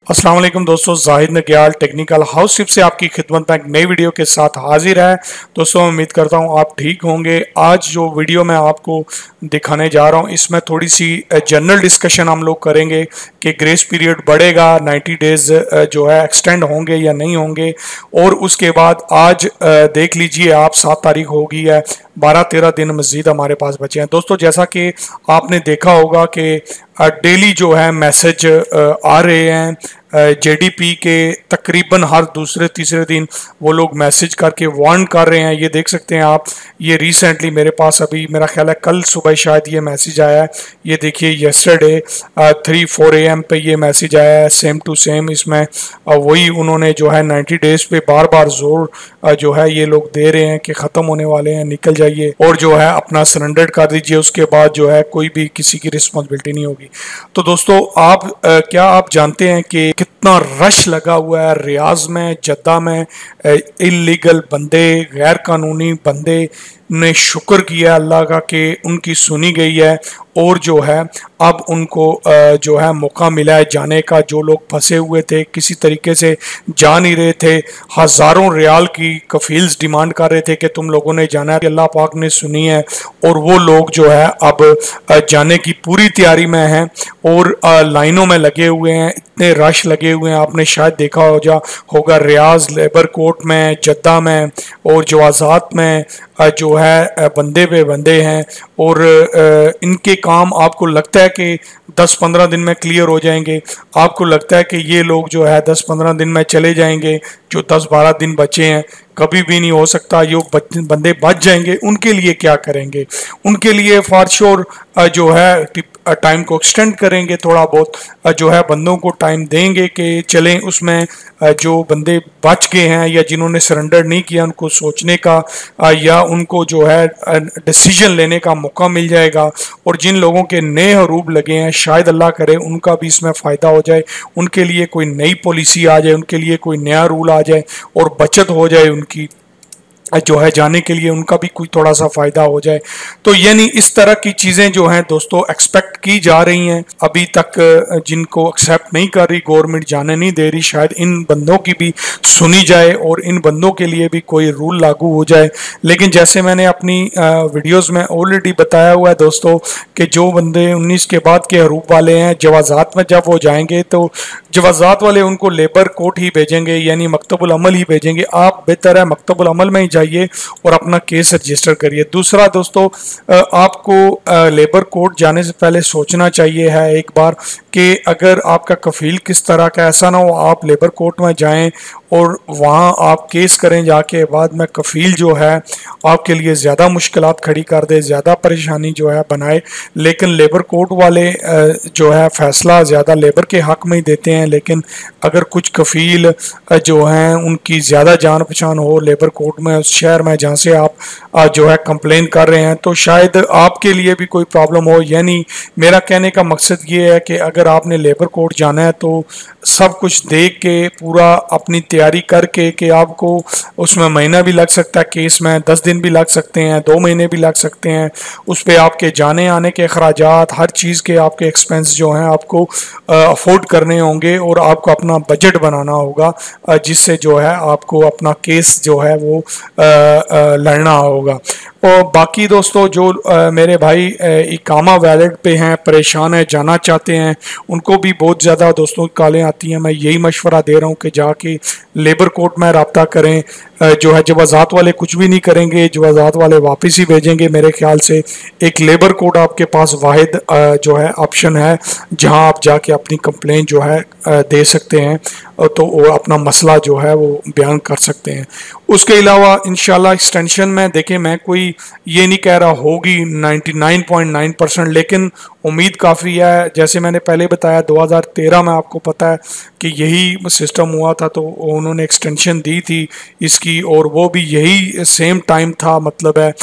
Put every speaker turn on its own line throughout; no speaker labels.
अस्सलाम वालेकुम दोस्तों, जाहिद नग्याल टेक्निकल हाउस टिप से आपकी खिदमत में एक नई वीडियो के साथ हाजिर है। दोस्तों उम्मीद करता हूं आप ठीक होंगे। आज जो वीडियो मैं आपको दिखाने जा रहा हूं इसमें थोड़ी सी जनरल डिस्कशन हम लोग करेंगे कि ग्रेस पीरियड बढ़ेगा, 90 डेज जो है एक्सटेंड होंगे या नहीं होंगे। और उसके बाद आज देख लीजिए आप 7 तारीख हो गई है, 12-13 दिन मज़ीद हमारे पास बचे हैं। दोस्तों जैसा कि आपने देखा होगा कि डेली जो है मैसेज आ रहे हैं जेडीपी के, तकरीबन हर दूसरे तीसरे दिन वो लोग मैसेज करके वार्न कर रहे हैं। ये देख सकते हैं आप, ये रिसेंटली मेरे पास अभी मेरा ख्याल है कल सुबह शायद ये मैसेज आया है। ये देखिए येस्टरडे 3-4 AM पे ये मैसेज आया है, सेम टू सेम। इसमें वही उन्होंने जो है 90 डेज पे बार बार जोर जो है ये लोग दे रहे हैं कि ख़त्म होने वाले हैं, निकल जाइए और जो है अपना सरेंडर कर दीजिए। उसके बाद जो है कोई भी किसी की रिस्पॉन्सिबिलिटी नहीं होगी। तो दोस्तों आप क्या आप जानते हैं कि कितना रश लगा हुआ है रियाज में, जद्दा में। इलीगल बंदे, गैर कानूनी बंदे ने शुक्र किया अल्लाह का कि उनकी सुनी गई है और जो है अब उनको जो है मौका मिला है जाने का। जो लोग फंसे हुए थे, किसी तरीके से जा नहीं रहे थे, हज़ारों रियाल की कफील्स डिमांड कर रहे थे कि तुम लोगों ने जाना है, अल्लाह पाक ने सुनी है और वो लोग जो है अब जाने की पूरी तैयारी में हैं और लाइनों में लगे हुए हैं। इतने रश लगे हुए हैं, आपने शायद देखा होगा रियाज लेबर कोर्ट में, जद्दा में और जवाजात में जो है बंदे पे बंदे हैं। और इनके काम आपको लगता है कि 10-15 दिन में क्लियर हो जाएंगे? आपको लगता है कि ये लोग जो है 10-15 दिन में चले जाएंगे? जो 10-12 दिन बचे हैं, कभी भी नहीं हो सकता। ये बंदे बच जाएंगे, उनके लिए क्या करेंगे? उनके लिए फॉर श्योर जो है टाइम को एक्सटेंड करेंगे, थोड़ा बहुत जो है बंदों को टाइम देंगे कि चलें। उसमें जो बंदे बच गए हैं या जिन्होंने सरेंडर नहीं किया उनको सोचने का या उनको जो है डिसीजन लेने का मौका मिल जाएगा। और जिन लोगों के नए हरूब लगे हैं शायद अल्लाह करे उनका भी इसमें फ़ायदा हो जाए, उनके लिए कोई नई पॉलिसी आ जाए, उनके लिए कोई नया रूल आ जाए और बचत हो जाए उनकी जो है जाने के लिए, उनका भी कोई थोड़ा सा फ़ायदा हो जाए। तो यानी इस तरह की चीज़ें जो हैं दोस्तों एक्सपेक्ट की जा रही हैं। अभी तक जिनको एक्सेप्ट नहीं कर रही गवर्नमेंट, जाने नहीं दे रही, शायद इन बंदों की भी सुनी जाए और इन बंदों के लिए भी कोई रूल लागू हो जाए। लेकिन जैसे मैंने अपनी वीडियोज़ में ऑलरेडी बताया हुआ है दोस्तों कि जो बंदे 19 के बाद के हरूफ वाले हैं, जवाजात में जब वो जाएंगे तो जवाजात वाले उनको लेबर कोर्ट ही भेजेंगे, यानी मकतबुल अमल ही भेजेंगे। आप बेहतर है मकतबुल अमल में ही जाइए और अपना केस रजिस्टर करिए। दूसरा दोस्तों, आपको लेबर कोर्ट जाने से पहले सोचना चाहिए है एक बार कि अगर आपका कफील किस तरह का, ऐसा ना हो आप लेबर कोर्ट में जाएं और वहाँ आप केस करें जाके, बाद में कफील जो है आपके लिए ज़्यादा मुश्किलात खड़ी कर दे, ज़्यादा परेशानी जो है बनाए। लेकिन लेबर कोर्ट वाले जो है फ़ैसला ज़्यादा लेबर के हक़ में ही देते हैं। लेकिन अगर कुछ कफील जो हैं उनकी ज़्यादा जान पहचान हो लेबर कोर्ट में, उस शहर में जहाँ से आप जो है कंप्लेन कर रहे हैं, तो शायद आपके लिए भी कोई प्रॉब्लम हो। यानी मेरा कहने का मकसद ये है कि अगर आपने लेबर कोर्ट जाना है तो सब कुछ देख के, पूरा अपनी तैयारी करके कि आपको उसमें महीना भी लग सकता है केस में, 10 दिन भी लग सकते हैं, 2 महीने भी लग सकते हैं। उस पर आपके जाने आने के अखराजात, हर चीज़ के आपके एक्सपेंस जो हैं आपको अफोर्ड करने होंगे और आपको अपना बजट बनाना होगा जिससे जो है आपको अपना केस जो है वो लड़ना होगा। और बाकी दोस्तों जो मेरे भाई इकामा वैलिड पे हैं, परेशान हैं, जाना चाहते हैं, उनको भी बहुत ज़्यादा दोस्तों कॉलें आती हैं। मैं यही मशवरा दे रहा हूँ कि जाके लेबर कोर्ट में रब्ता करें। जो है जवाजात वाले कुछ भी नहीं करेंगे, जवाजात वाले वापस ही भेजेंगे मेरे ख्याल से। एक लेबर कोर्ट आपके पास वाहिद जो है ऑप्शन है जहां आप जाके अपनी कंप्लेन जो है दे सकते हैं, तो वो अपना मसला जो है वो बयान कर सकते हैं। उसके अलावा इंशाल्लाह एक्सटेंशन में देखें, मैं कोई ये नहीं कह रहा होगी 99.9%, लेकिन उम्मीद काफ़ी है। जैसे मैंने पहले बताया 2013 में आपको पता है कि यही सिस्टम हुआ था, तो उन्होंने एक्सटेंशन दी थी इसकी और वो भी यही सेम टाइम था, मतलब है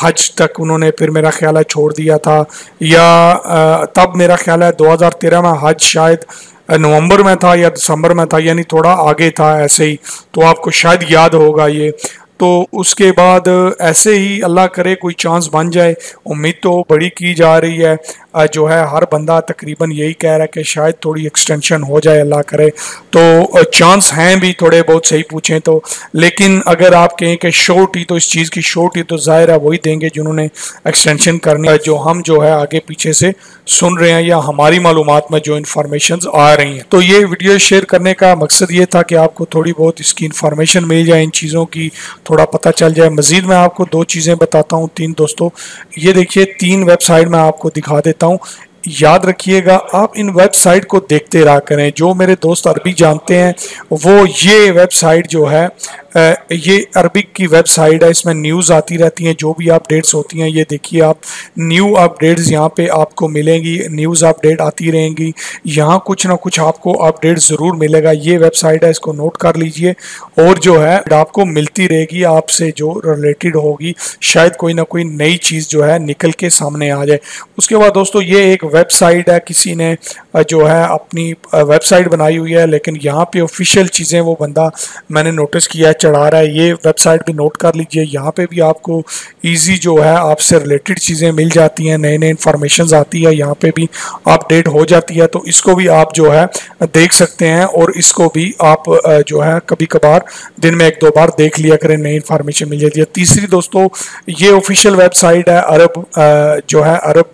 हज तक उन्होंने फिर मेरा ख्याल है छोड़ दिया था। या तब मेरा ख्याल है 2013 में हज शायद नवंबर में था या दिसंबर में था, यानी थोड़ा आगे था ऐसे ही, तो आपको शायद याद होगा ये। तो उसके बाद ऐसे ही अल्लाह करे कोई चांस बन जाए, उम्मीद तो बड़ी की जा रही है। जो है हर बंदा तकरीबन यही कह रहा है कि शायद थोड़ी एक्सटेंशन हो जाए, अल्लाह करे। तो चांस हैं भी थोड़े बहुत, सही पूछें तो। लेकिन अगर आप कहें कि श्योरिटी, तो इस चीज़ की श्योरिटी तो जाहिर है वही देंगे जिन्होंने एक्सटेंशन करनी है, जो हम जो है आगे पीछे से सुन रहे हैं या हमारी मालूमात में जो इन्फॉर्मेशन आ रही हैं। तो ये वीडियो शेयर करने का मकसद ये था कि आपको थोड़ी बहुत इसकी इन्फॉर्मेशन मिल जाए, इन चीज़ों की थोड़ा पता चल जाए। मजीद मैं आपको 2 चीज़ें बताता हूँ, 3 दोस्तों। ये देखिए 3 वेबसाइट मैं आपको दिखा देता हूँ। याद रखिएगा, आप इन वेबसाइट को देखते रहा करें। जो मेरे दोस्त अरबी जानते हैं वो ये वेबसाइट जो है, ये अरबिक की वेबसाइट है, इसमें न्यूज़ आती रहती हैं, जो भी अपडेट्स होती हैं। ये देखिए आप, न्यू अपडेट्स यहाँ पे आपको मिलेंगी, न्यूज़ अपडेट आती रहेंगी, यहाँ कुछ ना कुछ आपको अपडेट ज़रूर मिलेगा। ये वेबसाइट है, इसको नोट कर लीजिए। और जो है आपको मिलती रहेगी, आपसे जो रिलेटेड होगी, शायद कोई ना कोई नई चीज़ जो है निकल के सामने आ जाए। उसके बाद दोस्तों ये एक वेबसाइट है, किसी ने जो है अपनी वेबसाइट बनाई हुई है, लेकिन यहाँ पे ऑफिशियल चीज़ें वो बंदा मैंने नोटिस किया है चढ़ा रहा है। ये वेबसाइट भी नोट कर लीजिए, यहाँ पे भी आपको इजी जो है आपसे रिलेटेड चीज़ें मिल जाती हैं, नए नए इन्फॉर्मेशन आती है, यहाँ पे भी अपडेट हो जाती है। तो इसको भी आप जो है देख सकते हैं, और इसको भी आप जो है कभी कभार दिन में 1-2 बार देख लिया करें, नई इन्फॉर्मेशन मिल जाती है। तीसरी दोस्तों, ये ऑफिशियल वेबसाइट है अरब जो है अरब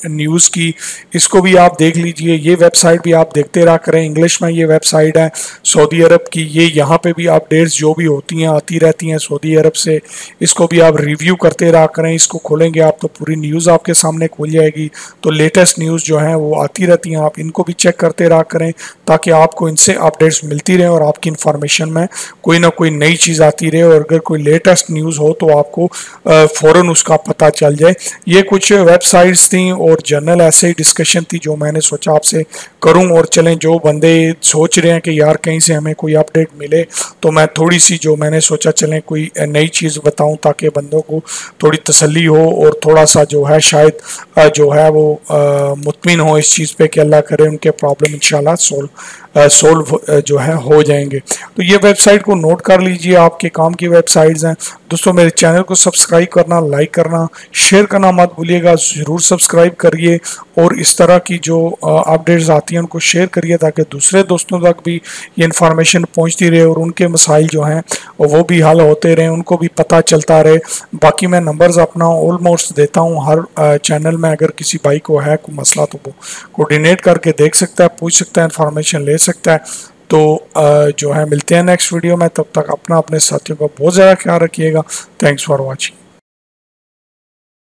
न्यूज़ की, इसको भी आप देख लीजिए। ये वेबसाइट भी आप देखते रहा करें, इंग्लिश में ये वेबसाइट है सऊदी अरब की। ये यहाँ पे भी अपडेट्स जो भी होती हैं आती रहती हैं सऊदी अरब से, इसको भी आप रिव्यू करते रहा करें। इसको खोलेंगे आप तो पूरी न्यूज़ आपके सामने खुल जाएगी, तो लेटेस्ट न्यूज़ जो है वो आती रहती हैं, आप इनको भी चेक करते रहा करें, ताकि आपको इनसे अपडेट्स मिलती रहे और आपकी इन्फॉर्मेशन में कोई ना कोई नई चीज़ आती रहे, और अगर कोई लेटेस्ट न्यूज़ हो तो आपको फ़ौरन उसका पता चल जाए। ये कुछ वेबसाइट्स थी और जर्नल ऐसे ही डिस्कशन थी जो मैंने सोचा आपसे करूं। और चलें, जो बंदे सोच रहे हैं कि यार कहीं से हमें कोई अपडेट मिले, तो मैं थोड़ी सी जो मैंने सोचा चलें कोई नई चीज़ बताऊं, ताकि बंदों को थोड़ी तसल्ली हो और थोड़ा सा जो है शायद जो है वो मुतमिन हो इस चीज़ पे कि अल्लाह करे उनके प्रॉब्लम इंशाल्लाह सोल्व जो है हो जाएंगे। तो ये वेबसाइट को नोट कर लीजिए, आपके काम की वेबसाइट्स हैं दोस्तों। मेरे चैनल को सब्सक्राइब करना, लाइक करना, शेयर करना मत भूलिएगा, ज़रूर सब्सक्राइब करिए। और इस तरह की जो अपडेट्स आती हैं उनको शेयर करिए, ताकि दूसरे दोस्तों तक भी ये इन्फॉर्मेशन पहुंचती रहे और उनके मसाइल जो हैं वो भी हल होते रहें, उनको भी पता चलता रहे। बाकी मैं नंबर्स अपना ऑलमोस्ट देता हूँ हर चैनल में, अगर किसी भाई को है कोई मसला तो वो कोऑर्डिनेट करके देख सकता है, पूछ सकता है, इन्फॉर्मेशन ले सकता है। तो जो है मिलते हैं नेक्स्ट वीडियो में, तब तक अपना अपने साथियों का बहुत ज़्यादा ख्याल रखिएगा। Thanks for watching.